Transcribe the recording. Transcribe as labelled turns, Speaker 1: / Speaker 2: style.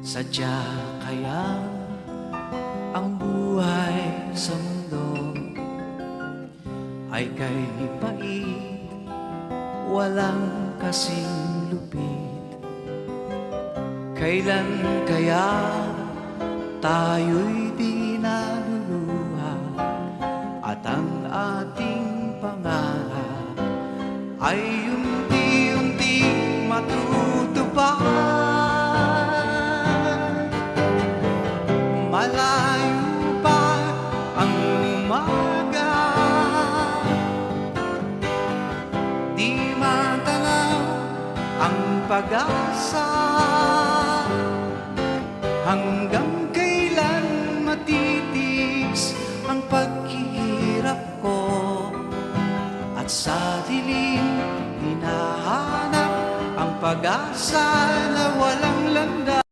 Speaker 1: Sadya kaya ang buhay sa mundo ay kay pait, walang kasing lupit. Kailan kaya tayo'y di naluluha at ang ating pangarap ay unti-unti matutupad? Malayo pa ang umaga, di matanaw ang pag-asa. Hanggang kailan matitiis ang paghihirap ko, at sa dilim hinahanap ang pag-asa na walang landas.